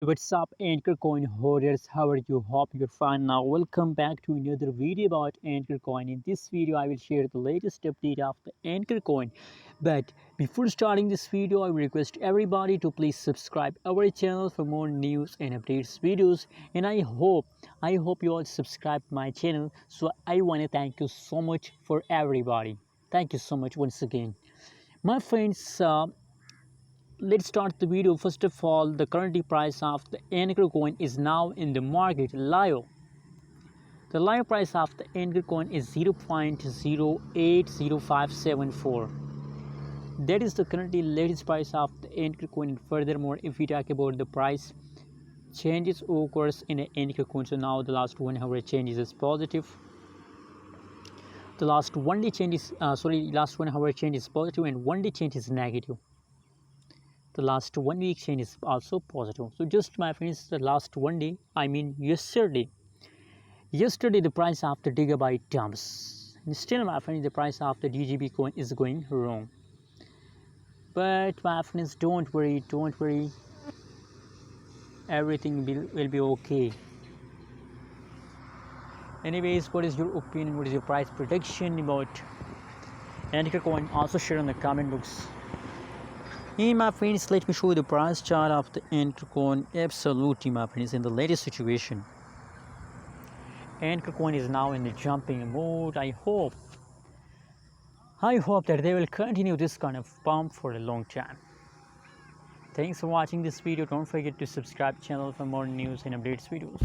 What's up, Anchor Coin holders? How are you? Hope you're fine. Now, welcome back to another video about Anchor Coin. In this video, I will share the latest update of the Anchor Coin. But before starting this video, I request everybody to please subscribe our channel for more news and updates videos. And I hope you all subscribe my channel. So I want to thank you so much for everybody. Thank you so much once again, my friends. Let's start the video. First of all, the current price of the Ankr coin is now in the market live. The live price of the Ankr coin is 0.080574. That is the currently latest price of the Ankr coin. And furthermore, if we talk about the price changes occurs in the Ankr coin, so now the last 1 hour changes is positive. The last 1 day change is last 1 hour change is positive, and 1 day change is negative. The last 1 week change is also positive. So just, my friends, the last 1 day, I mean yesterday the price of the gigabyte dumps, and still, my friends, the price of the DGB coin is going wrong. But my friends, don't worry, everything will be okay. Anyways, what is your opinion? What is your price prediction about Ankr coin? Also share in the comment box. Hey my friends, let me show you the price chart of the Ankr coin. Absolutely, my friends, in the latest situation, Ankr coin is now in the jumping mode. I hope that they will continue this kind of pump for a long time. Thanks for watching this video. Don't forget to subscribe channel for more news and updates videos.